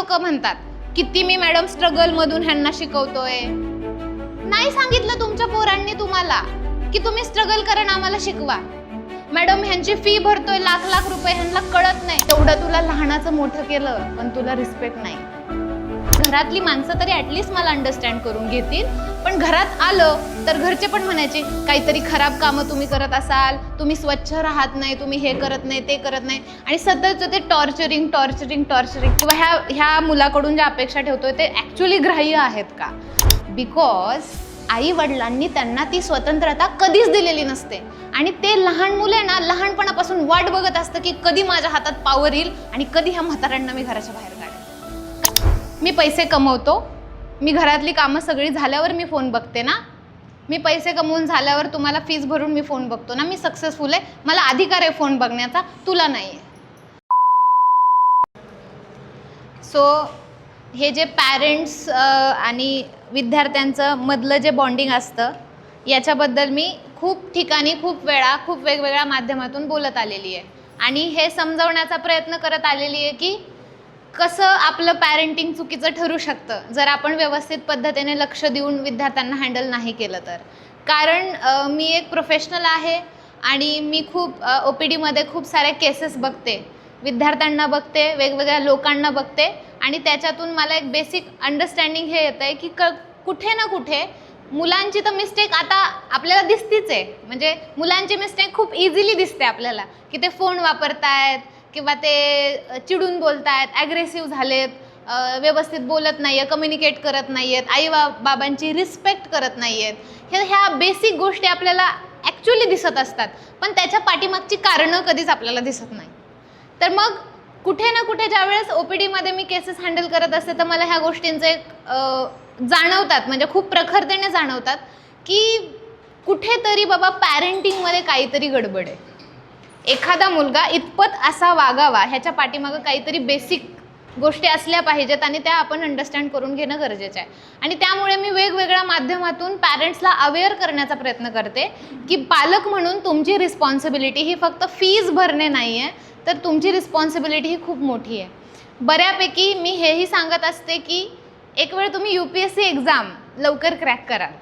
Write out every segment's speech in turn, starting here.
लोक म्हणतात किती मी मॅडम स्ट्रगल मधून ह्यांना शिकवतोय. नाही सांगितलं तुमच्या पोरांनी तुम्हाला की तुम्ही स्ट्रगल करा आणि आम्हाला शिकवा. मॅडम ह्यांची फी भरतोय लाख लाख रुपये, ह्यांना कळत नाही. तेवढं तुला लहानाचं मोठं केलं पण तुला रिस्पेक्ट नाही. घरातली माणसं तरी ऍटलिस्ट मला अंडरस्टँड करून घेतील, पण घरात आलं तर घरचे पण म्हणायचे काहीतरी खराब कामं तुम्ही करत असाल, तुम्ही स्वच्छ राहत नाही, तुम्ही हे करत नाही ते करत नाही, आणि सतत ते टॉर्चरिंग टॉर्चरिंग टॉर्चरिंग. किंवा ह्या मुलाकडून ज्या अपेक्षा ठेवतोय ते ऍक्च्युअली ग्राह्य आहेत का? बिकॉज आई वडिलांनी त्यांना ती स्वतंत्रता कधीच दिलेली नसते, आणि ते लहान मुले ना लहानपणापासून वाट बघत असतं की कधी माझ्या हातात पावर येईल आणि कधी ह्या म्हाताऱ्यांना मी घराच्या बाहेर काढेन. मी पैसे कमवतो, मी घरातली कामं सगळी झाल्यावर मी फोन बघते ना, मी पैसे कमवून झाल्यावर तुम्हाला फीस भरून मी फोन बघतो ना, मी सक्सेसफुल आहे, मला अधिकार आहे फोन बघण्याचा, तुला नाही आहे. सो हे जे पॅरेंट्स आणि विद्यार्थ्यांचं मधलं जे बॉन्डिंग असतं याच्याबद्दल मी खूप ठिकाणी खूप वेळा खूप वेगवेगळ्या माध्यमातून बोलत आलेली आहे, आणि हे समजवण्याचा प्रयत्न करत आलेली आहे की कसं आपलं पॅरेंटिंग चुकीचं ठरू शकतं जर आपण व्यवस्थित पद्धतीने लक्ष देऊन विद्यार्थ्यांना हँडल नाही केलं तर. कारण मी एक प्रोफेशनल आहे आणि मी खूप OPD खूप साऱ्या केसेस बघते, विद्यार्थ्यांना बघते, वेगवेगळ्या लोकांना बघते, आणि त्याच्यातून मला एक बेसिक अंडरस्टँडिंग हे येतं आहे की कुठे ना कुठे मुलांची तर मिस्टेक आता आपल्याला दिसतीच आहे. म्हणजे मुलांची मिस्टेक खूप इझिली दिसते आपल्याला की ते फोन वापरतायत किंवा ते चिडून बोलतायत, ॲग्रेसिव्ह झालेत, व्यवस्थित बोलत नाही आहे, कम्युनिकेट करत नाही आहेत, आई बाबांची रिस्पेक्ट करत नाही आहेत. ह्या बेसिक गोष्टी आपल्याला ॲक्च्युअली दिसत असतात, पण त्याच्या पाठीमागची कारणं कधीच आपल्याला दिसत नाही. तर मग कुठे ना कुठे ज्यावेळेस OPD मी केसेस हँडल करत असते तर मला ह्या गोष्टींचे जाणवतात, म्हणजे खूप प्रखरतेने जाणवतात की कुठेतरी बाबा पॅरेंटिंगमध्ये काहीतरी गडबड आहे. एखादा मुलगा इतपत असा वागावा ह्याच्या पाठीमागं काहीतरी बेसिक गोष्टी असल्या पाहिजेत, आणि त्या आपण अंडरस्टँड करून घेणं गरजेचं आहे. आणि त्यामुळे मी वेगवेगळ्या माध्यमातून पॅरेंट्सला अवेअर करण्याचा प्रयत्न करते की पालक म्हणून तुमची रिस्पॉन्सिबिलिटी ही फक्त फीज भरणे नाही आहे, तर तुमची रिस्पॉन्सिबिलिटी ही खूप मोठी आहे. बऱ्यापैकी मी हेही सांगत असते की एक वेळ तुम्ही UPSC एक्झाम लवकर क्रॅक कराल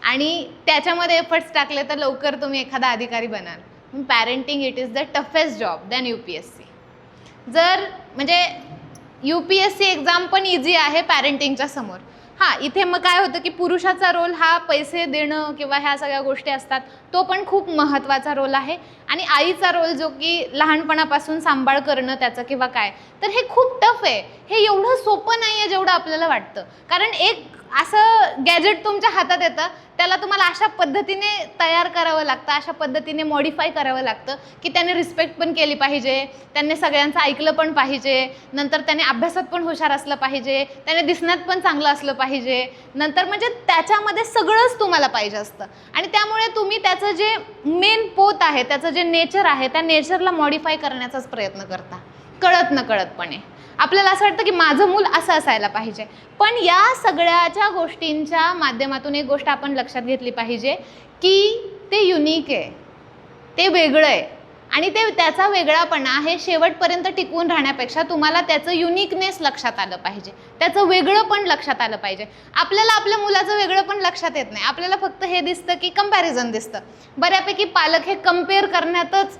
आणि त्याच्यामध्ये एफर्ट्स टाकले तर लवकर तुम्ही एखादा अधिकारी बनाल. Parenting it is the toughest job than UPSC. जर म्हणजे UPSC एक्झाम पण इझी आहे पॅरेंटिंगच्या समोर. हां, इथे मग काय होतं की पुरुषाचा रोल हा पैसे देणं किंवा ह्या सगळ्या गोष्टी असतात, तो पण खूप महत्त्वाचा रोल आहे, आणि आईचा रोल जो की लहानपणापासून सांभाळ करणं त्याचं किंवा काय, तर हे खूप टफ आहे. हे एवढं सोपं नाही आहे जेवढं आपल्याला वाटतं. कारण एक असं गॅजेट तुमच्या हातात येतं, त्याला तुम्हाला अशा पद्धतीने तयार करावं लागतं, अशा पद्धतीने मॉडिफाय करावं लागतं की त्याने रिस्पेक्ट पण केली पाहिजे, त्याने सगळ्यांचं ऐकलं पण पाहिजे, नंतर त्याने अभ्यासात पण हुशार असलं पाहिजे, त्याने दिसण्यात पण चांगलं असलं पाहिजे, नंतर म्हणजे त्याच्यामध्ये सगळंच तुम्हाला पाहिजे असतं. आणि त्यामुळे तुम्ही त्याचं जे मेन पोत आहे, त्याचं जे नेचर आहे, त्या नेचरला मॉडिफाय करण्याचाच प्रयत्न करता कळत नकळतपणे. आपल्याला असं वाटतं की माझं मूल असं असायला पाहिजे, पण या सगळ्याच्या गोष्टींच्या माध्यमातून एक गोष्ट आपण लक्षात घेतली पाहिजे की ते युनिक आहे, ते वेगळं आहे, आणि त्याचा वेगळापणा हे शेवटपर्यंत टिकवून राहण्यापेक्षा तुम्हाला त्याचं युनिकनेस लक्षात आलं पाहिजे, त्याचं वेगळं पण लक्षात आलं पाहिजे. आपल्याला आपल्या मुलाचं वेगळं पण लक्षात येत नाही, आपल्याला फक्त हे दिसतं की कंपॅरिझन दिसतं. बऱ्यापैकी पालक हे कम्पेअर करण्यातच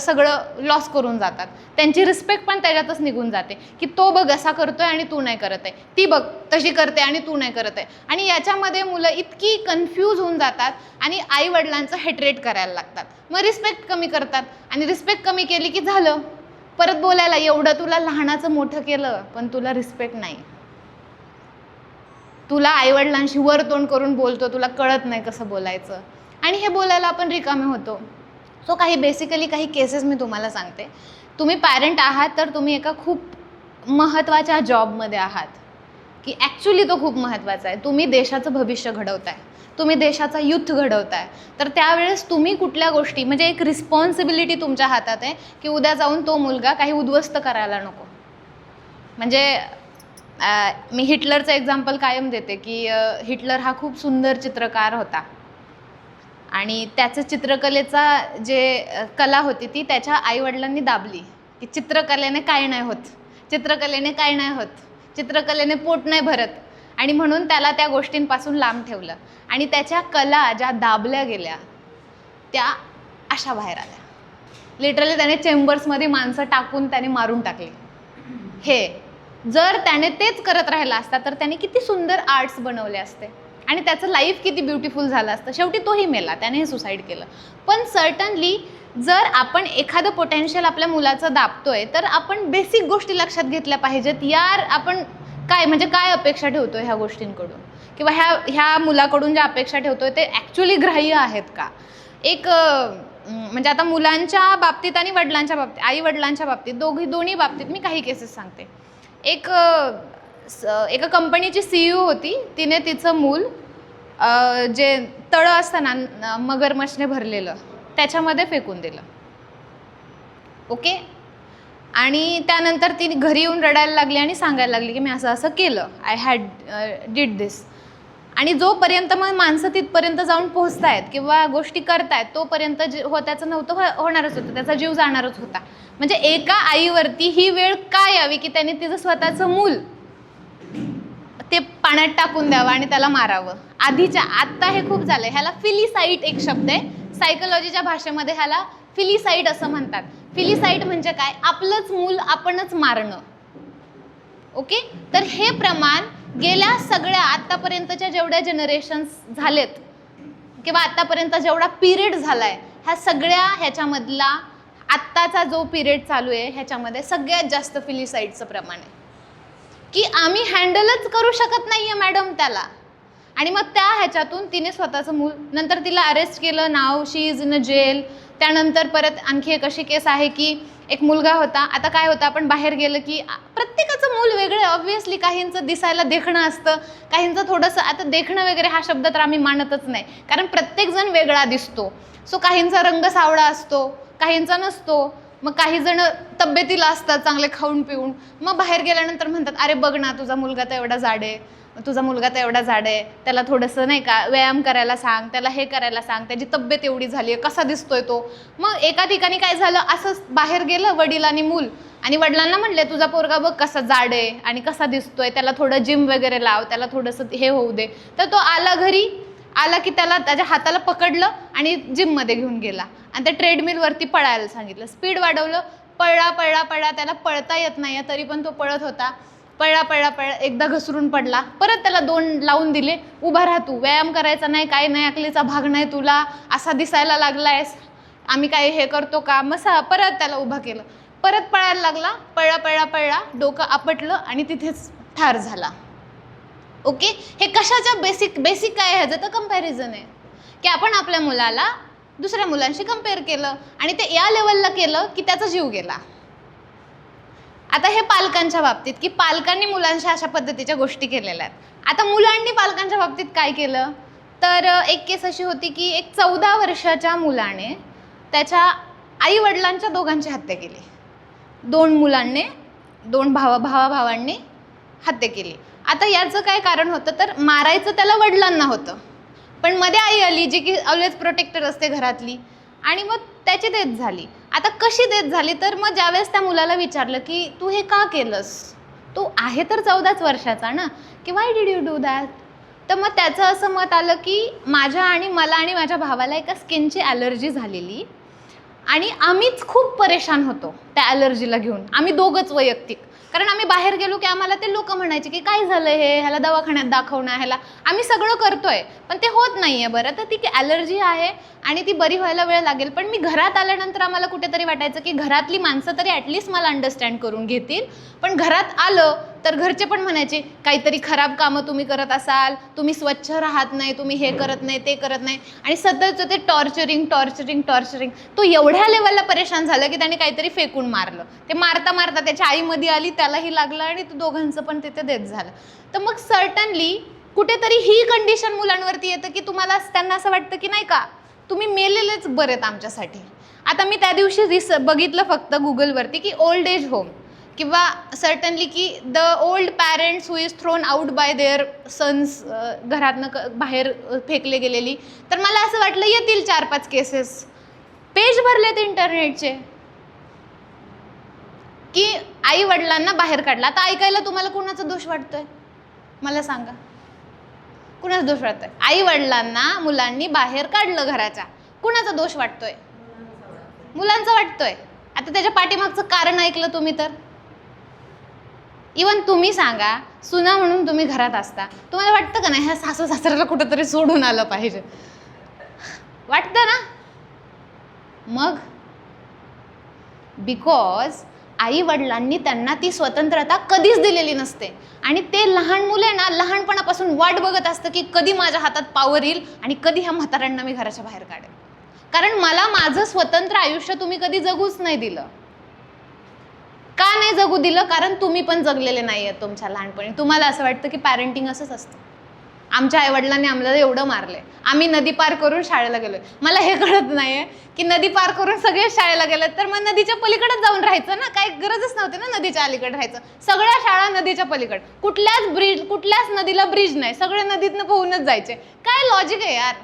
सगळं लॉस करून जातात, त्यांची रिस्पेक्ट पण त्याच्यातच निघून जाते की तो बघ असा करतोय आणि तू नाही करत आहे, ती बघ तशी करते आणि तू नाही करत आहे. आणि याच्यामध्ये मुलं इतकी कन्फ्यूज होऊन जातात आणि आई वडिलांचं हेट्रेट करायला लागतात, मग रिस्पेक्ट कमी करतात, आणि रिस्पेक्ट कमी केली की झालं परत बोलायला एवढं तुला लहानाचं मोठं केलं पण तुला रिस्पेक्ट नाही, तुला आईवडिलांशी वर तोंड करून बोलतो, तुला कळत नाही कसं बोलायचं, आणि हे बोलायला आपण रिकामे होतो. सो बेसिकली काही केसेस मी तुम्हाला सांगते. तुम्ही पॅरेंट आहात तर तुम्ही एका खूप महत्त्वाच्या जॉबमध्ये आहात की ॲक्च्युली तो खूप महत्त्वाचा आहे. तुम्ही देशाचं भविष्य घडवताय, तुम्ही देशाचा यूथ घडवताय, तर त्यावेळेस तुम्ही कुठल्या गोष्टी म्हणजे एक रिस्पॉन्सिबिलिटी तुमच्या हातात आहे की उद्या जाऊन तो मुलगा काही उद्ध्वस्त करायला नको. म्हणजे मी हिटलरचं एक्झाम्पल कायम देते की हिटलर हा खूप सुंदर चित्रकार होता, आणि त्याचं चित्रकलेचा जे कला होती ती त्याच्या आईवडिलांनी दाबली की चित्रकलेने काय नाही होत, चित्रकलेने काय नाही होत, चित्रकलेने पोट नाही भरत, आणि म्हणून त्याला त्या गोष्टींपासून लांब ठेवलं. आणि त्याच्या कला ज्या दाबल्या गेल्या त्या अशा बाहेर आल्या. लिटरली त्याने चेंबर्समध्ये माणसं टाकून त्याने मारून टाकली. हे जर त्याने तेच करत राहिला असता तर त्याने किती सुंदर आर्ट्स बनवले असते आणि त्याचं लाईफ किती ब्युटिफुल झालं असतं. शेवटी तोही मेला, त्याने हे सुसाईड केलं. पण सर्टनली जर आपण एखादं पोटेन्शियल आपल्या मुलाचं दाबतोय तर आपण बेसिक गोष्टी लक्षात घेतल्या पाहिजेत. यार आपण काय अपेक्षा ठेवतोय ह्या गोष्टींकडून, किंवा ह्या मुलाकडून ज्या अपेक्षा ठेवतोय ते ॲक्च्युली ग्राह्य आहेत का. एक म्हणजे आता मुलांच्या बाबतीत आणि वडिलांच्या बाबतीत, आई वडिलांच्या बाबतीत, दोन्ही बाबतीत मी काही केसेस सांगते. एका कंपनीची CEO होती. तिने तिचं मूल जे तळं असतं ना मगरमच्छने भरलेलं त्याच्यामध्ये फेकून दिलं. ओके. आणि त्यानंतर ती घरी येऊन रडायला लागली आणि सांगायला लागली की मी असं असं केलं, आय हॅड डिड दिस. आणि जोपर्यंत मग माणसं तिथपर्यंत जाऊन पोहोचतायत किंवा गोष्टी करतायत तोपर्यंत त्याचं नव्हतं होणारच होतं, त्याचा जीव जाणारच होता. म्हणजे एका आईवरती ही वेळ का यावी की त्याने तिचं स्वतःचं मूल ते पाण्यात टाकून द्यावं आणि त्याला मारावं. आत्ता हे खूप झालं. ह्याला फिलिसाईट एक शब्द आहे, सायकोलॉजीच्या भाषेमध्ये ह्याला फिलिसाईट असं म्हणतात. फिलिसाईट म्हणजे काय, आपलंच मूल आपणच मारणं. ओके. तर हे प्रमाण गेल्या सगळ्या आत्तापर्यंतच्या जेवढ्या जनरेशन्स झालेत किंवा आत्तापर्यंत जेवढा पिरियड झालाय ह्या सगळ्या ह्याच्यामधला आत्ताचा जो पिरियड चालू आहे ह्याच्यामध्ये सगळ्यात जास्त फिलिसाईडचं प्रमाण आहे की आम्ही हँडलच करू शकत नाहीये मॅडम त्याला. आणि मग त्या ह्याच्यातून तिने स्वतःचं मूल, नंतर तिला अरेस्ट केलं, now she is in a gel. त्यानंतर परत आणखी एक अशी केस आहे की एक मुलगा होता. आता काय होतं, आपण बाहेर गेलं की प्रत्येकाचं मूल वेगळं. ऑब्व्हियसली काहींचं दिसायला देखणं असतं, काहींचं थोडंसं, आता देखणं वगैरे हा शब्द तर आम्ही मानतच नाही कारण प्रत्येकजण वेगळा दिसतो. सो काहींचा रंग सावळा असतो, काहींचा नसतो. मग काही जण तब्येतीला असतात चांगले खाऊन पिऊन, मग बाहेर गेल्यानंतर म्हणतात अरे बघ ना तुझा मुलगा तर एवढा जाड आहे, तुझा मुलगा तर एवढा जाड आहे, त्याला थोडंसं नाही का व्यायाम करायला सांग, त्याला हे करायला सांग, त्याची तब्येत एवढी झाली आहे, कसा दिसतोय तो. मग एका ठिकाणी काय झालं, असंच बाहेर गेलं वडील आणि मूल, आणि वडिलांना म्हणले तुझा पोरगा बघ कसा जाड आहे आणि कसा दिसतोय, त्याला थोडं जिम वगैरे लाव, त्याला थोडंसं हे होऊ दे. तर तो आला घरी, आला की त्याला त्याच्या हाताला पकडलं आणि जिममध्ये घेऊन गेला आणि त्या ट्रेडमिलवरती पळायला सांगितलं. स्पीड वाढवलं, पळला, त्याला पळता येत नाही तरी पण तो पळत होता. पळला, एकदा घसरून पडला, परत त्याला 2 लावून दिले, उभा राहा तू, व्यायाम करायचा नाही, काय नाही, अकलीचा भाग नाही तुला, असा दिसायला लागलायस, आम्ही काय हे करतो का. मग परत त्याला उभा केलं, परत पळायला लागला, पळला, डोकं आपटलं आणि तिथेच ठार झाला. ओके. हे कशाच्या बेसिक काय ह्याचं तर कंपॅरिझन आहे की आपण आपल्या मुलाला दुसऱ्या मुलांशी कम्पेअर केलं आणि ते या लेवलला केलं की त्याचा जीव गेला. आता हे पालकांच्या बाबतीत की पालकांनी मुलांच्या अशा पद्धतीच्या गोष्टी केलेल्या आहेत. आता मुलांनी पालकांच्या बाबतीत काय केलं तर एक केस अशी होती की एक 14 वर्षाच्या मुलाने त्याच्या आई वडिलांच्या दोघांची हत्या केली. 2 मुलांनी, 2 भावांनी हत्या केली. आता याचं काय कारण होतं तर मारायचं त्याला वडिलांना होतं, पण मध्ये आई आली जी की ऑलवेज प्रोटेक्टर असते घरातली, आणि मग त्याची डेथ झाली. आता कशी डेथ झाली तर मग ज्यावेळेस त्या मुलाला विचारलं की तू हे का केलंस, तू आहे तर 14च वर्षाचा ना, की why did you do that. तर मग त्याचं असं मत आलं की मला आणि माझ्या भावाला एका स्किनची ॲलर्जी झालेली आणि आम्हीच खूप परेशान होतो त्या ॲलर्जीला घेऊन, आम्ही दोघंच वैयक्तिक. कारण आम्ही बाहेर गेलो की आम्हाला ते लोक म्हणायचे की काय झालं हे, ह्याला दवाखान्यात दाखवणं, ह्याला आम्ही सगळं करतोय पण ते होत नाही आहे बरं. तर ती ॲलर्जी आहे आणि ती बरी व्हायला वेळ लागेल. पण मी घरात आल्यानंतर आम्हाला कुठेतरी वाटायचं की घरातली माणसं तरी ॲटलिस्ट मला अंडरस्टँड करून घेतील. पण घरात आलं तर घरचे पण म्हणायचे काहीतरी खराब कामं तुम्ही करत असाल, तुम्ही स्वच्छ राहत नाही, तुम्ही हे करत नाही, ते करत नाही, आणि सतत ते टॉर्चरिंग. तो एवढ्या लेवलला परेशान झालं की त्याने काहीतरी फेकून मारलं. ते मारता त्याच्या आईमध्ये आली, त्यालाही लागलं आणि तो दोघांचं पण तिथे डेथ झालं. तर मग सर्टनली कुठेतरी ही कंडिशन मुलांवरती येतं की त्यांना असं वाटतं की नाही का तुम्ही मेलेलेच बरेत आमच्यासाठी. आता मी त्या दिवशी बघितलं फक्त गुगलवरती की ओल्ड एज होम किंवा सर्टनली की the old parents who is thrown out by their sons, घरातनं बाहेर फेकले गेलेली. तर मला असं वाटलं येतील 4-5 केसेस, पेज भरलेत इंटरनेटचे. की आई वडिलांना बाहेर काढला. आता ऐकायला तुम्हाला कुणाचा दोष वाटतोय मला सांगा, कुणाचा दोष वाटतोय? आई वडिलांना मुलांनी बाहेर काढलं घराच्या, कुणाचा दोष वाटतोय? मुलांचा वाटतोय. आता त्याच्या पाठीमागचं कारण ऐकलं तुम्ही तर? इवन तुम्ही सांगा, सुना म्हणून तुम्ही घरात असता, तुम्हाला वाटतं का नाही ह्या सासू सासऱ्याला कुठंतरी सोडून आलं पाहिजे? वाटतं ना? मग बिकॉज आई वडिलांनी त्यांना ती स्वतंत्रता कधीच दिलेली नसते. आणि ते लहान मुले ना लहानपणापासून वाट बघत असतं की कधी माझ्या हातात पावर येईल आणि कधी ह्या म्हाताऱ्यांना मी घराच्या बाहेर काढेन. कारण मला माझं स्वतंत्र आयुष्य तुम्ही कधी जगूच नाही दिलं. का नाही जगू दिलं? कारण तुम्ही पण जगलेले नाही आहेत तुमच्या लहानपणी. तुम्हाला असं वाटतं की पॅरेंटिंग असंच असतं. आमच्या आईवडिलांनी आम्हाला एवढं मारलंय, आम्ही नदी पार करून शाळेला गेलोय. मला हे कळत नाहीये की नदी पार करून सगळे शाळेला गेलेत तर मग नदीच्या पलीकडेच जाऊन राहायचं ना, काही गरजच नव्हती ना नदीच्या अलीकडे राहायचं. सगळ्या शाळा नदीच्या पलीकडे, कुठल्याच नदीला ब्रिज नाही, सगळे नदीतनं पोहूनच जायचे. काय लॉजिक आहे यार?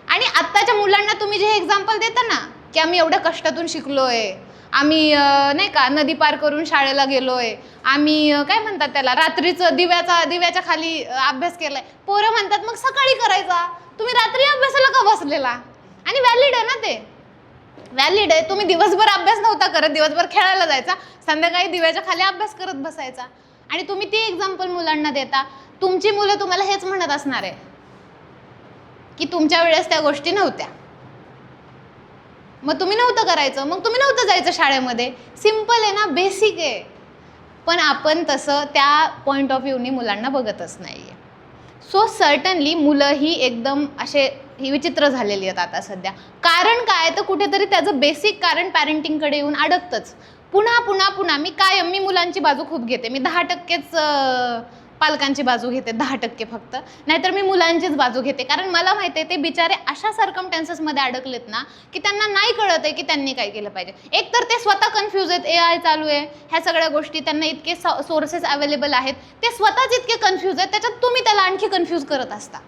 आणि आत्ताच्या मुलांना तुम्ही जे एक्झाम्पल देता ना की आम्ही एवढ्या कष्टातून शिकलोय, आम्ही नाही का नदी पार करून शाळेला गेलोय, आम्ही काय म्हणतात त्याला रात्रीचं दिव्याच्या खाली अभ्यास केलाय, पोरं म्हणतात मग सकाळी करायचा, तुम्ही रात्री अभ्यासाला का बसलेला? आणि व्हॅलिड आहे ना, ते व्हॅलिड आहे. तुम्ही दिवसभर अभ्यास नव्हता करत, दिवसभर खेळायला जायचा, संध्याकाळी दिव्याच्या खाली अभ्यास करत बसायचा. आणि तुम्ही ती एक्झाम्पल मुलांना देता. तुमची मुलं तुम्हाला हेच म्हणत असणार आहे की तुमच्या वेळेस त्या गोष्टी नव्हत्या, मग तुम्ही नव्हतं करायचं, मग तुम्ही नव्हतं जायचं शाळेमध्ये. सिम्पल आहे ना, बेसिक आहे. पण आपण तसं त्या पॉईंट ऑफ व्ह्यूनी मुलांना बघतच नाही आहे. सो सर्टनली मुलं ही एकदम ही विचित्र झालेली आहेत आता सध्या. कारण काय तर कुठेतरी त्याचं बेसिक कारण पॅरेंटिंगकडे येऊन अडकतंच. पुन्हा मी मुलांची बाजू खूप घेते. मी 10%च पालकांची बाजू घेते, 10% फक्त. नाहीतर मी मुलांचीच बाजू घेते. कारण मला माहिती आहे ते बिचारे अशा सर्कमस्टन्सेसमध्ये अडकलेत ना की त्यांना नाही कळत आहे की त्यांनी काय केलं पाहिजे. एक तर ते स्वतः कन्फ्यूज आहेत, AI चालू आहे, ह्या सगळ्या गोष्टी, त्यांना इतके सोर्सेस अवेलेबल आहेत, ते स्वतःच इतके कन्फ्यूज आहेत, त्याच्यात तुम्ही त्याला आणखी कन्फ्यूज करत असता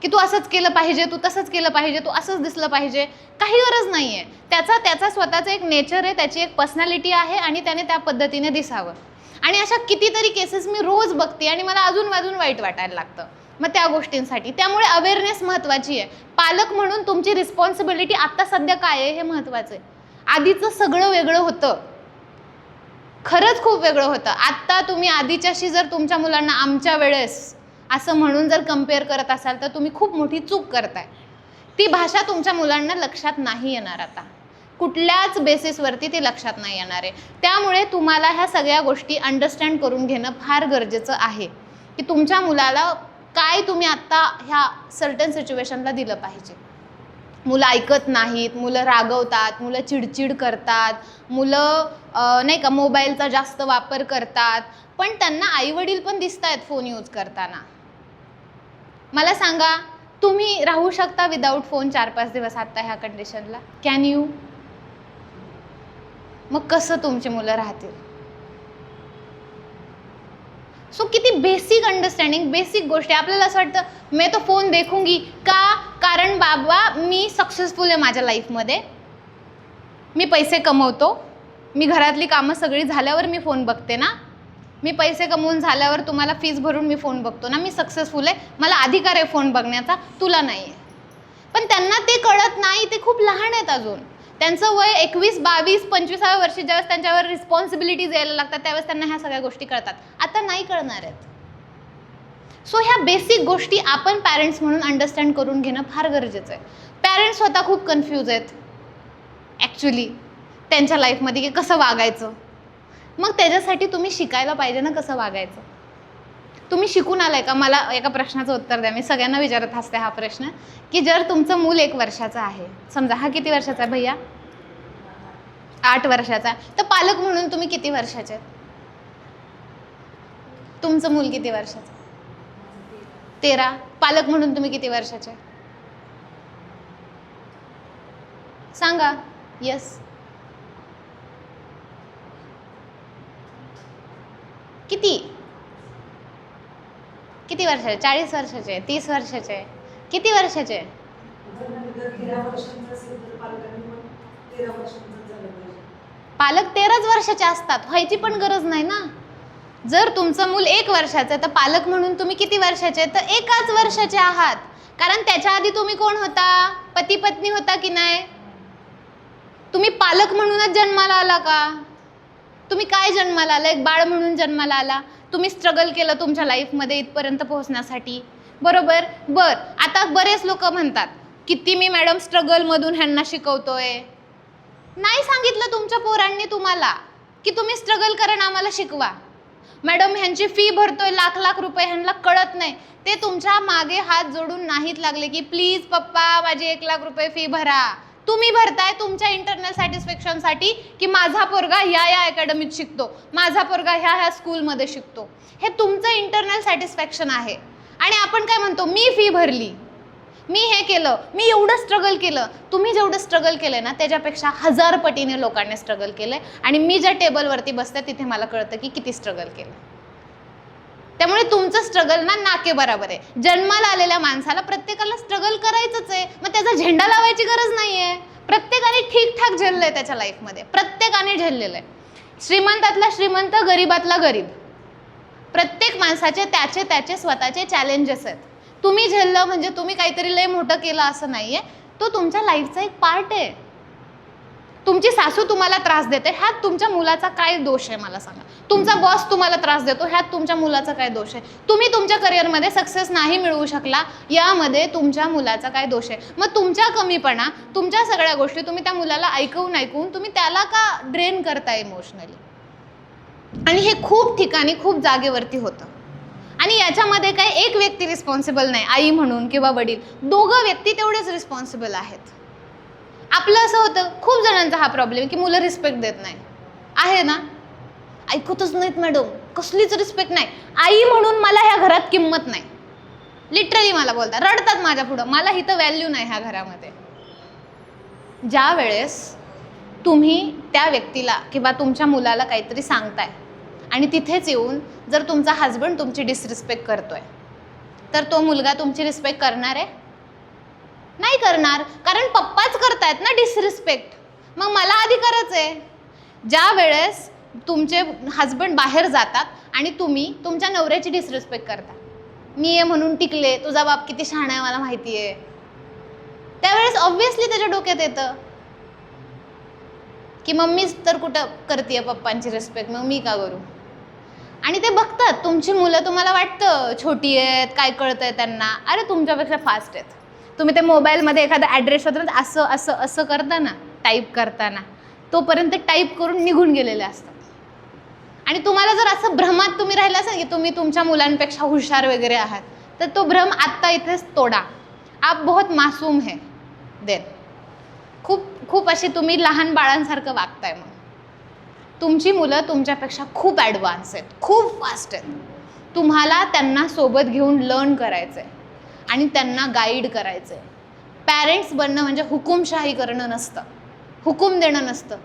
की तू असंच केलं पाहिजे, तू तसंच केलं पाहिजे, तू असंच दिसलं पाहिजे. काही गरज नाही आहे. त्याचा स्वतःचं एक नेचर आहे, त्याची एक पर्सनॅलिटी आहे आणि त्याने त्या पद्धतीने दिसावं. आणि अशा कितीतरी केसेस मी रोज बघते आणि मला अजून वाईट वाटायला लागतं मग त्या गोष्टींसाठी. त्यामुळे अवेअरनेस महत्त्वाची आहे. पालक म्हणून तुमची रिस्पॉन्सिबिलिटी आत्ता सध्या काय आहे हे महत्त्वाचं आहे. आधीचं सगळं वेगळं होतं, खरंच खूप वेगळं होतं. आत्ता तुम्ही आधीच्याशी जर तुमच्या मुलांना आमच्या वेळेस असं म्हणून जर कम्पेअर करत असाल तर तुम्ही खूप मोठी चूक करताय. ती भाषा तुमच्या मुलांना लक्षात नाही येणार. आता कुठल्याच बेसिसवरती ती लक्षात नाही येणार आहे. त्यामुळे तुम्हाला ह्या सगळ्या गोष्टी अंडरस्टँड करून घेणं फार गरजेचं आहे की तुमच्या मुलाला काय तुम्ही आत्ता ह्या सर्टन सिच्युएशनला दिलं पाहिजे. मुलं ऐकत नाहीत, मुलं रागवतात, मुलं चिडचिड करतात, मुलं नाही का मोबाईलचा जास्त वापर करतात, पण त्यांना आईवडील पण दिसत आहेत फोन यूज करताना. मला सांगा, तुम्ही राहू शकता विदाऊट फोन 4-5 दिवस आत्ता ह्या कंडिशनला? Can you? मग कसं तुमची मुलं राहतील? सो किती बेसिक अंडरस्टँडिंग, बेसिक गोष्टी. आपल्याला असं वाटतं मैं तो फोन देखूंगी का? कारण बाबा मी सक्सेसफुल आहे माझ्या लाईफमध्ये, मी पैसे कमवतो, मी घरातली कामं सगळी झाल्यावर मी फोन बघते ना, मी पैसे कमवून झाल्यावर तुम्हाला फीस भरून मी फोन बघतो ना, मी सक्सेसफुल आहे, मला अधिकार आहे फोन बघण्याचा, तुला नाही आहे. पण त्यांना ते कळत नाही, ते खूप लहान आहेत अजून. त्यांचं वय 21, 22, 25व्या वर्षी ज्यावेळेस त्यांच्यावर रिस्पॉन्सिबिलिटीज यायला लागतात त्यावेळेस त्यांना ह्या सगळ्या गोष्टी कळतात. आता नाही कळणार आहेत. सो ह्या बेसिक गोष्टी आपण पॅरेंट्स म्हणून अंडरस्टँड करून घेणं फार गरजेचं आहे. पॅरेंट्स स्वतः खूप कन्फ्यूज आहेत ॲक्च्युली त्यांच्या लाईफमध्ये की कसं वागायचं. मग त्याच्यासाठी तुम्ही शिकायला पाहिजे ना कसं वागायचं. तुम्ही शिकून आलाय का? मला एका प्रश्नाचं उत्तर द्या. मी सगळ्यांना विचारत असते हा प्रश्न की जर तुमचं मूल 1 वर्षाचं आहे, समजा हा किती वर्षाचा आहे भैया? 8 वर्षाचा. तर पालक म्हणून तुम्ही किती वर्षाचे? तुमचं मूल किती वर्षाचं? 13. पालक म्हणून तुम्ही किती वर्षाचे? सांगा. यस. किती किती वर्षाचे? 40 वर्षाचे? 30 वर्षाचे? किती वर्षाचे? पालक 13च वर्षाचे असतात, व्हायची पण गरज नाही ना. जर तुमचं मूल 1 वर्षाचं आहे तर पालक म्हणून तुम्ही किती वर्षाचे, तर 1च वर्षाचे आहात. कारण त्याच्या आधी तुम्ही कोण होता, पती पत्नी होता की नाही. तुम्ही पालक म्हणूनच जन्माला आला का, तुम्ही काय जन्माला आला, एक बाळ म्हणून जन्माला आला. तुम्ही स्ट्रगल केलं तुमच्या लाईफमध्ये इथपर्यंत पोहोचण्यासाठी, बरोबर. आता बरेच लोक म्हणतात किती मी मॅडम स्ट्रगलमधून ह्यांना शिकवतोय. नाही सांगितलं तुमच्या पोरांनी तुम्हाला की तुम्ही स्ट्रगल करा आणि आम्हाला शिकवा. मॅडम ह्यांची फी भरतोय लाख लाख रुपये, ह्यांना कळत नाही. ते तुमच्या मागे हात जोडून नाहीत लागले की प्लीज पप्पा माझी 1 लाख रुपये फी भरा. तुम्ही भरताय तुमच्या इंटरनल सॅटिस्फॅक्शनसाठी की माझा पोरगा ह्या अकॅडमीत शिकतो, माझा पोरगा ह्या स्कूलमध्ये शिकतो. हे तुमचं इंटरनल सॅटिस्फॅक्शन आहे. आणि आपण काय म्हणतो, मी फी भरली, मी हे केलं, मी एवढं स्ट्रगल केलं. तुम्ही जेवढं स्ट्रगल केलं ना त्याच्यापेक्षा 1000 पटीने लोकांनी स्ट्रगल केलं. आणि मी ज्या टेबलवरती बसते तिथे मला कळतं की किती स्ट्रगल केलं. त्यामुळे तुमचं स्ट्रगल ना नाके बरोबर आहे. जन्माला आलेल्या माणसाला प्रत्येकाला स्ट्रगल करायचंच आहे. मग त्याचा झेंडा लावायची गरज नाहीये. प्रत्येकाने ठीकठाक झेललंय त्याच्या लाईफमध्ये, प्रत्येकाने झेललेलं आहे. श्रीमंतातला श्रीमंत, गरीबातला गरीब, प्रत्येक माणसाचे त्याचे स्वतःचे चॅलेंजेस आहेत. तुम्ही झेललं म्हणजे तुम्ही काहीतरी लय मोठं केलं असं नाहीये. तो तुमच्या लाईफचा एक पार्ट आहे. तुमची सासू तुम्हाला त्रास देते, ह्यात तुमच्या मुलाचा काय दोष आहे मला सांगा. तुमचा बॉस तुम्हाला त्रास देतो, ह्यात तुमच्या मुलाचा काय दोष आहे. तुम्ही तुमच्या करिअरमध्ये सक्सेस नाही मिळवू शकला, यामध्ये तुमच्या मुलाचा काय दोष आहे. मग तुमच्या कमीपणा, तुमच्या सगळ्या गोष्टी तुम्ही त्या मुलाला ऐकून तुम्ही त्याला का ड्रेन करताय इमोशनली. आणि हे खूप ठिकाणी खूप जागेवरती होतं. आणि याच्यामध्ये काय एक व्यक्ती रिस्पॉन्सिबल नाही, आई म्हणून किंवा वडील, दोघं व्यक्ती तेवढेच रिस्पॉन्सिबल आहेत. आपलं असं होतं, खूप जणांचा हा प्रॉब्लेम की मुलं रिस्पेक्ट देत नाही आहे ना, ऐकतच नाहीत मॅडम, कसलीच रिस्पेक्ट नाही. आई म्हणून मला ह्या घरात किंमत नाही, लिटरली मला बोलतात, रडतात माझ्या पुढं, मला इथं व्हॅल्यू नाही ह्या घरामध्ये. ज्या वेळेस तुम्ही त्या व्यक्तीला किंवा तुमच्या मुलाला काहीतरी सांगताय आणि तिथेच येऊन जर तुमचा हजबंड तुमची डिसरिस्पेक्ट करतोय तर तो मुलगा तुमची रिस्पेक्ट करणार आहे? नाही करणार, कारण पप्पाच करतायत ना डिसरिस्पेक्ट. मग मला अधिकारच आहे. ज्या वेळेस तुमचे हजबंड बाहेर जातात आणि तुम्ही तुमच्या नवऱ्याची डिसरिस्पेक्ट करता, मी आहे म्हणून टिकले, तुझा बाप किती शहाणा आहे मला माहिती आहे, त्यावेळेस ऑब्व्हियसली त्याच्या डोक्यात येतं की मम्मीच तर कुठं करते पप्पांची रिस्पेक्ट, मग मी का करू. आणि ते बघतात तुमची मुलं, तुम्हाला वाटतं छोटी आहेत, काय कळतंय त्यांना. अरे तुमच्यापेक्षा फास्ट आहेत. तुम्ही ते मोबाईलमध्ये एखादा ॲड्रेस होता असं असं असं करताना, टाईप करताना, तोपर्यंत टाईप करून निघून गेलेले असतात. आणि तुम्हाला जर असं भ्रमात तुम्ही राहिला असाल की तुम्ही तुमच्या मुलांपेक्षा हुशार वगैरे आहात, तर तो भ्रम आत्ता इथेच तोडा. आप बहुत मासूम है. देन खूप अशी तुम्ही लहान बाळांसारखं वागताय. मग तुमची मुलं तुमच्यापेक्षा खूप ॲडव्हान्स आहेत, खूप फास्ट आहेत. तुम्हाला त्यांना सोबत घेऊन लर्न करायचं आहे आणि त्यांना गाईड करायचं आहे. पॅरेंट्स बनणं म्हणजे हुकुमशाही करणं नसतं, हुकूम देणं नसतं.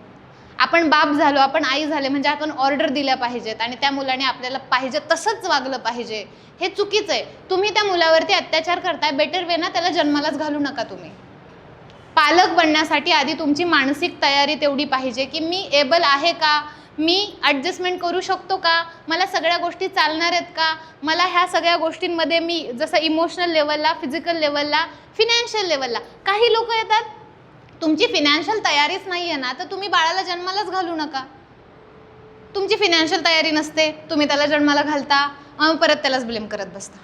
आपण बाप झालो, आपण आई झाले म्हणजे आपण ऑर्डर दिल्या पाहिजेत आणि त्या मुलाने आपल्याला पाहिजे तसंच वागलं पाहिजे, हे चुकीचं आहे. तुम्ही त्या मुलावरती अत्याचार करताय, बेटर वे ना त्याला जन्मालाच घालू नका तुम्ही. पालक बनण्यासाठी आधी तुमची मानसिक तयारी तेवढी पाहिजे की मी एबल आहे का, मी ॲडजस्टमेंट करू शकतो का, मला सगळ्या गोष्टी चालणार आहेत का, मला ह्या सगळ्या गोष्टींमध्ये मी जसं इमोशनल लेवलला, फिजिकल लेवलला, फिनॅन्शियल लेवलला. काही लोक येतात, तुमची फिनॅन्शियल तयारीच नाही आहे ना, तर तुम्ही बाळाला जन्मालाच घालू नका. तुमची फिनॅन्शियल तयारी नसते, तुम्ही त्याला जन्माला घालता, परत त्यालाच ब्लेम करत बसता,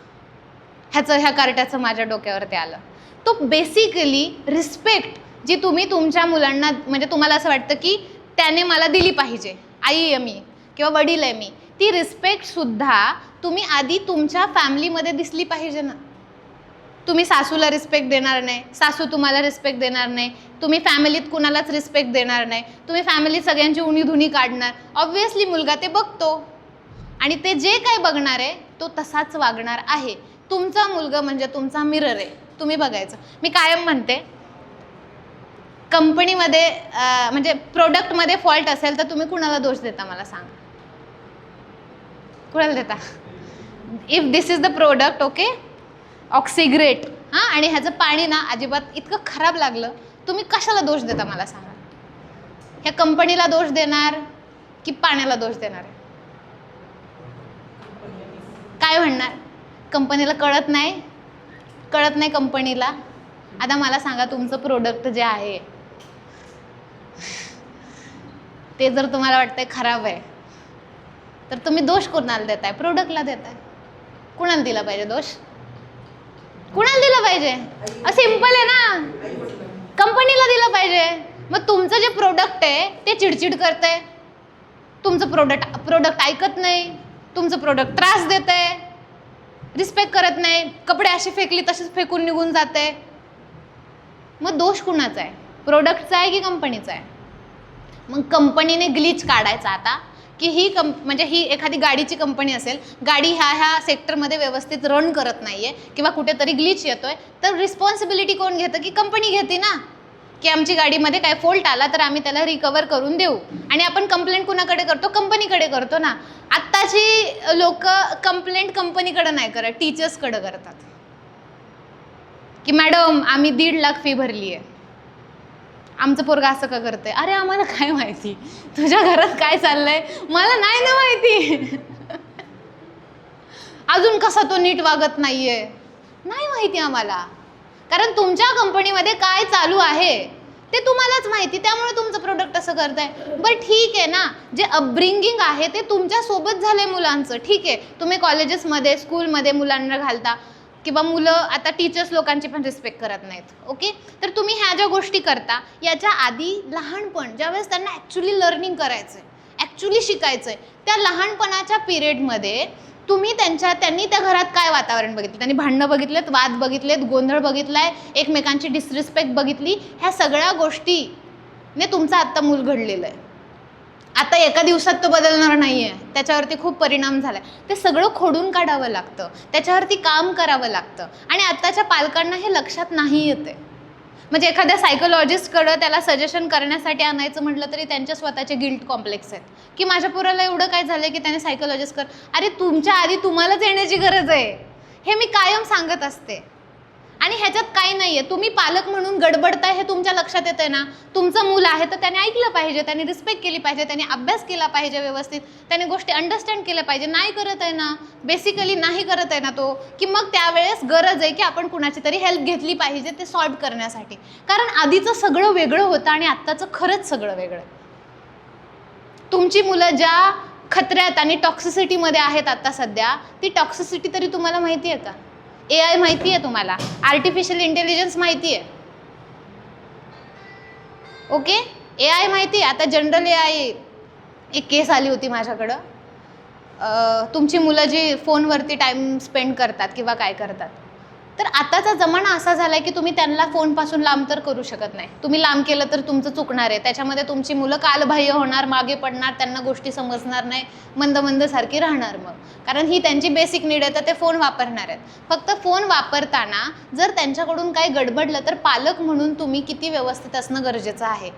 ह्या कार्ट्याचं माझ्या डोक्यावरती आलं. तो बेसिकली रिस्पेक्ट जी तुम्ही तुमच्या मुलांना, म्हणजे तुम्हाला असं वाटतं की त्याने मला दिली पाहिजे, आई आहे मी किंवा वडील आहे मी, ती रिस्पेक्टसुद्धा तुम्ही आधी तुमच्या फॅमिलीमध्ये दिसली पाहिजे ना. तुम्ही सासूला रिस्पेक्ट देणार नाही, सासू तुम्हाला रिस्पेक्ट देणार नाही, तुम्ही फॅमिलीत कुणालाच रिस्पेक्ट देणार नाही, तुम्ही फॅमिलीत सगळ्यांची उणीधुणी काढणार, ऑब्व्हियसली मुलगा ते बघतो आणि ते जे काय बघणार आहे तो तसाच वागणार आहे. तुमचा मुलगा म्हणजे तुमचा मिरर आहे, तुम्ही बघायचं. मी कायम म्हणते, कंपनीमध्ये म्हणजे प्रोडक्टमध्ये फॉल्ट असेल तर तुम्ही कुणाला दोष देता मला सांगा, कुणाला देता? If this is the product, okay, ऑक्सिग्रेट, हां, आणि ह्याचं पाणी ना अजिबात इतकं खराब लागलं, तुम्ही कशाला दोष देता मला सांगा. ह्या कंपनीला दोष देणार की पाण्याला दोष देणार? काय म्हणणार? कंपनीला कळत नाही कंपनीला. आता मला सांगा, तुमचं प्रोडक्ट जे आहे ते जर तुम्हाला वाटतंय खराब आहे तर तुम्ही दोष कोणाला देताय? प्रोडक्टला देताय. कुणाला दिला पाहिजे दोष? कुणाला दिला पाहिजे? सिंपल आहे ना, कंपनीला दिला पाहिजे. मग तुमचं जे प्रोडक्ट आहे ते चिडचिड करतंय, तुमचं प्रोडक्ट ऐकत नाही, तुमचं प्रोडक्ट त्रास देतंय, रिस्पेक्ट करत नाही, कपडे असे फेकली तसेच फेकून निघून जाते. मग दोष कुणाचा आहे? प्रोडक्टचा आहे की कंपनीचा आहे? मग कंपनीने ग्लिच काढायचा आता की म्हणजे ही एखादी गाडीची कंपनी असेल, गाडी ह्या सेक्टरमध्ये व्यवस्थित रन करत नाहीये किंवा कुठेतरी ग्लिच येतोय, तर रिस्पॉन्सिबिलिटी कोण घेतं? की कंपनी घेते ना, की आमची गाडीमध्ये काय फॉल्ट आला तर आम्ही त्याला रिकवर करून देऊ. आणि आपण कंप्लेंट कुणाकडे करतो? कंपनीकडे करतो ना. आत्ताची लोक कंप्लेंट कंपनीकडे नाही करत, टीचर्सकडे करतात. की मॅडम आम्ही 1.5 लाख फी भरली आहे, आमचं पोरगा असं का करतंय? अरे आम्हाला काय माहिती तुझ्या घरात काय चाललंय? मला नाही ना माहिती. अजून कसा तो नीट वागत नाहीये, नाही माहिती आम्हाला. कारण तुमच्या कंपनीमध्ये काय चालू आहे ते तुम्हालाच माहिती, त्यामुळे तुमचं प्रोडक्ट असं करताय. बरं ठीक आहे ना, जे अपब्रिंगिंग आहे ते तुमच्या सोबत झालंय मुलांचं, ठीक आहे. तुम्ही कॉलेजेसमध्ये स्कूलमध्ये मुलांना घालता किंवा मुलं आता टीचर्स लोकांची पण रिस्पेक्ट करत नाहीत, ओके. तर तुम्ही ह्या ज्या गोष्टी करता याच्या आधी लहानपण ज्यावेळेस त्यांना ॲक्च्युली लर्निंग करायचं आहे, ॲक्च्युली शिकायचं आहे, त्या लहानपणाच्या पिरियडमध्ये त्यांनी त्या घरात काय वातावरण बघितलं? त्यांनी भांडणं बघितलेत, वाद बघितलेत, गोंधळ बघितलाय, एकमेकांची डिसरिस्पेक्ट बघितली. ह्या सगळ्या गोष्टीने तुमचं आत्ता मूल घडलेलं आहे. आता एका दिवसात तो बदलणार नाही आहे, त्याच्यावरती खूप परिणाम झाला आहे. ते सगळं खोडून काढावं लागतं, त्याच्यावरती काम करावं लागतं. आणि आत्ताच्या पालकांना हे लक्षात नाही येते. म्हणजे एखाद्या सायकोलॉजिस्टकडं त्याला सजेशन करण्यासाठी आणायचं म्हटलं तरी त्यांच्या स्वतःचे गिल्ट कॉम्प्लेक्स आहेत, की माझ्या पोराला एवढं काय झालं की त्याने सायकोलॉजिस्ट कर. अरे तुमच्या आधी तुम्हालाच येण्याची गरज आहे, हे मी कायम सांगत असते. आणि ह्याच्यात काही नाही आहे, तुम्ही पालक म्हणून गडबडताय हे तुमच्या लक्षात येतंय ना. तुमचं मूल आहे तर त्याने ऐकलं पाहिजे, त्याने रिस्पेक्ट केली पाहिजे, त्याने अभ्यास केला पाहिजे व्यवस्थित, त्याने गोष्टी अंडरस्टँड केल्या पाहिजे. नाही करत आहे ना, बेसिकली नाही करत आहे ना तो, की मग त्यावेळेस गरज आहे की आपण कुणाची तरी हेल्प घेतली पाहिजे ते सॉर्ट करण्यासाठी. कारण आधीचं सगळं वेगळं होतं आणि आत्ताचं खरंच सगळं वेगळं आहे. तुमची मुलं ज्या खतऱ्यात आणि टॉक्सिसिटीमध्ये आहेत आता सध्या, ती टॉक्सिसिटी तरी तुम्हाला माहिती आहे का? AI माहिती आहे तुम्हाला? आर्टिफिशियल इंटेलिजन्स माहिती आहे? ओके, AI माहिती आहे. आता जनरल AI एक केस आली होती माझ्याकडं. तुमची मुलं जी फोनवरती टाईम स्पेंड करतात किंवा काय करतात, तर आताचा जमाना असा झाला आहे की तुम्ही त्यांना फोनपासून लांब तर करू शकत नाही. तुम्ही लांब केलं तर तुमचं चुकणार आहे. त्याच्यामध्ये तुमची मुलं कालबाह्य होणार, मागे पडणार, त्यांना गोष्टी समजणार नाही, मंद सारखी राहणार. मग कारण ही त्यांची बेसिक नीड आहे, तर ते फोन वापरणार आहेत. फक्त फोन वापरताना जर त्यांच्याकडून काही गडबडलं तर पालक म्हणून तुम्ही किती व्यवस्थित असणं गरजेचं आहे.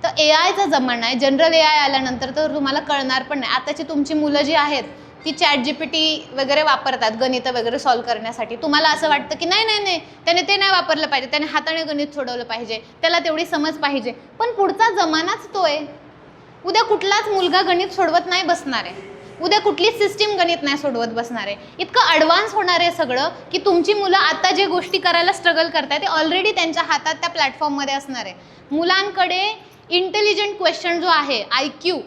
तर AIचा जमाना आहे. जनरल AI आल्यानंतर तर तुम्हाला कळणार पण नाही. आताची तुमची मुलं जी आहेत ती ChatGPT वगैरे वापरतात गणितं वगैरे सॉल्व्ह करण्यासाठी. तुम्हाला असं वाटतं की नाही त्याने ते नाही वापरलं पाहिजे, त्याने हाताने गणित सोडवलं पाहिजे, त्याला तेवढी समज पाहिजे. पण पुढचा जमानाच तो आहे. उद्या कुठलाच मुलगा गणित सोडवत नाही बसणार आहे, उद्या कुठलीच सिस्टीम गणित नाही सोडवत बसणार आहे. इतकं ॲडव्हान्स होणार आहे सगळं की तुमची मुलं आता जे गोष्टी करायला स्ट्रगल करताय ते ऑलरेडी त्यांच्या हातात त्या प्लॅटफॉर्ममध्ये असणार आहे. मुलांकडे इंटेलिजंट क्वेश्चन जो आहे IQ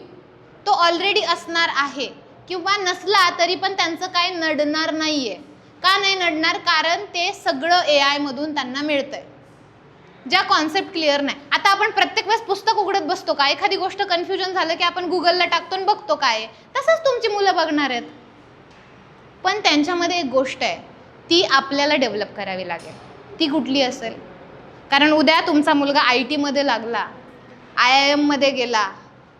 तो ऑलरेडी असणार आहे, किंवा नसला तरी पण त्यांचं काय नडणार नाही आहे. का नाही नडणार? कारण ते सगळं AI मधून त्यांना मिळतंय. ज्या कॉन्सेप्ट क्लिअर नाही, आता आपण प्रत्येक वेळेस पुस्तक उघडत बसतो का? एखादी गोष्ट कन्फ्युजन झालं की आपण गुगलला टाकतो आणि बघतो काय. तसंच तुमची मुलं बघणार आहेत. पण त्यांच्यामध्ये एक गोष्ट आहे, ती आपल्याला डेव्हलप करावी लागेल. ती कुठली असेल? कारण उद्या तुमचा मुलगा IT मध्ये लागला, IIM मध्ये गेला,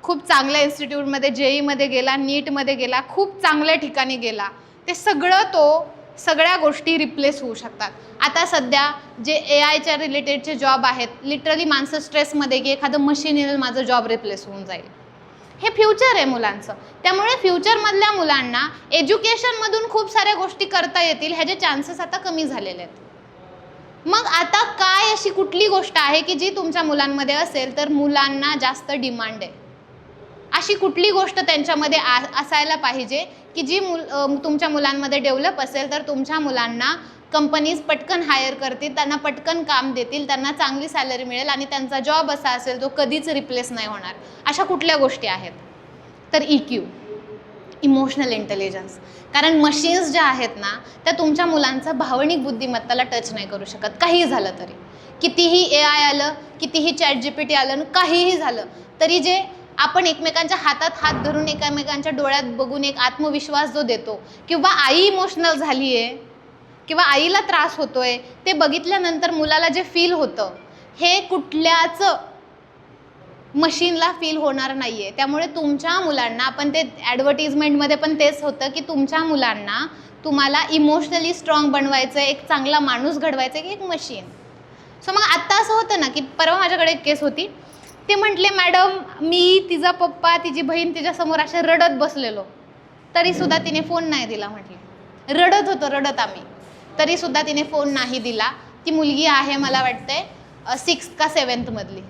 खूप चांगल्या इन्स्टिट्यूटमध्ये, JEEमध्ये गेला, नीटमध्ये गेला, खूप चांगल्या ठिकाणी गेला, ते सगळ्या गोष्टी रिप्लेस होऊ शकतात. आता सध्या जे AIच्या रिलेटेडचे जॉब आहेत, लिटरली माणसं स्ट्रेसमध्ये की एखादं मशीन येईल माझं जॉब रिप्लेस होऊन जाईल. हे फ्युचर आहे मुलांचं. त्यामुळे फ्युचरमधल्या मुलांना एज्युकेशनमधून खूप साऱ्या गोष्टी करता येतील, ह्याचे चान्सेस आता कमी झालेले आहेत. मग आता काय अशी कुठली गोष्ट आहे की जी तुमच्या मुलांमध्ये असेल तर मुलांना जास्त डिमांड आहे? अशी कुठली गोष्ट त्यांच्यामध्ये असायला पाहिजे की जी तुमच्या मुलांमध्ये डेव्हलप असेल तर तुमच्या मुलांना कंपनीज पटकन हायर करतील, त्यांना पटकन काम देतील, त्यांना चांगली सॅलरी मिळेल आणि त्यांचा जॉब असा असेल तो कधीच रिप्लेस नाही होणार. अशा कुठल्या गोष्टी आहेत? तर EQ, इमोशनल इंटेलिजन्स. कारण मशीन्स ज्या आहेत ना त्या तुमच्या मुलांचं भावनिक बुद्धिमत्ताला टच नाही करू शकत. काहीही झालं तरी, कितीही AI आलं, कितीही ChatGPT आलं, काहीही झालं तरी जे आपण एकमेकांच्या हातात हात धरून एकमेकांच्या डोळ्यात बघून एक आत्मविश्वास जो देतो, किंवा आई इमोशनल झाली आहे किंवा आईला त्रास होतोय ते बघितल्यानंतर मुलाला जे फील होतं हे कुठल्याच मशीनला फील होणार नाही आहे. त्यामुळे तुमच्या मुलांना, आपण ते ॲडव्हर्टिजमेंटमध्ये पण तेच होतं की तुमच्या मुलांना तुम्हाला इमोशनली स्ट्रॉंग बनवायचं आहे, एक चांगला माणूस घडवायचा आहे की एक मशीन. सो मग आत्ता असं होतं ना की परवा माझ्याकडे एक केस होती. ते म्हटले, मॅडम मी तिचा पप्पा तिची बहीण तिच्यासमोर अशा रडत बसलेलो तरीसुद्धा तिने फोन नाही दिला. म्हटले रडत होतं, रडत आम्ही, तरीसुद्धा तिने फोन नाही दिला. ती मुलगी आहे मला वाटतंय 6th का 7th मधली,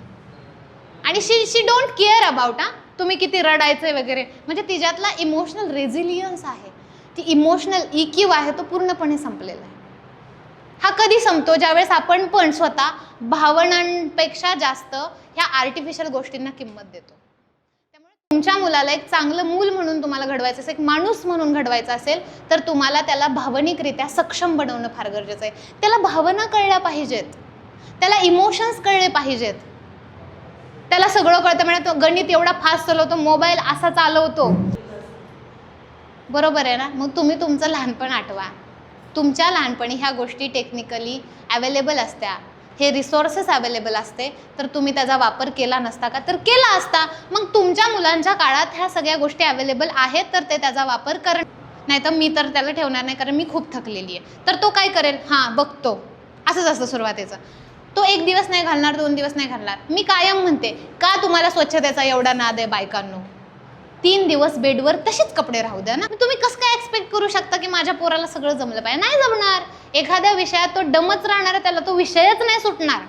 आणि शी डोंट केअर अबाउट तुम्ही किती रडायचं वगैरे. म्हणजे तिच्यातला इमोशनल रेझिलियन्स आहे, ती इमोशनल EQ आहे तो पूर्णपणे संपलेला आहे. हा कधी संपतो? ज्यावेळेस आपण पण स्वतः भावनांपेक्षा जास्त ह्या आर्टिफिशियल गोष्टींना किंमत देतो. त्यामुळे तुमच्या मुलाला एक चांगलं मूल म्हणून तुम्हाला घडवायचं असेल, एक माणूस म्हणून घडवायचा असेल तर तुम्हाला त्याला भावनिकरित्या सक्षम बनवणं फार गरजेचं आहे. त्याला भावना कळल्या पाहिजेत, त्याला इमोशन्स कळले पाहिजेत, त्याला सगळं कळतं. म्हणजे तो गणित एवढा फास्ट चालवतो, मोबाईल असा चालवतो, बरोबर आहे ना? मग तुम्ही तुमचं लहानपण आठवा. तुमच्या लहानपणी ह्या गोष्टी टेक्निकली अवेलेबल असत्या, हे रिसोर्सेस अवेलेबल असते, तर तुम्ही त्याचा वापर केला नसता का? तर केला असता. मग तुमच्या मुलांच्या काळात ह्या सगळ्या गोष्टी अवेलेबल आहेत तर ते त्याचा वापर कर. नाही तर मी तर त्याला ठेवणार नाही, कारण मी खूप थकलेली आहे. तर तो काय करेल? हां बघतो, असंच असतं सुरुवातीचं. तो 1 दिवस नाही घालणार, 2 दिवस नाही घालणार. मी कायम म्हणते, का तुम्हाला स्वच्छतेचा एवढा नाद आहे बायकांनो? 3 दिवस बेडवर तसेच कपडे राहू द्या ना. तुम्ही कसं काय एक्सपेक्ट करू शकता की माझ्या पोराला सगळं जमलं पाहिजे? नाही जमणार. एखाद्या विषयात तो डमच राहणार, त्याला तो विषयच नाही सुटणार.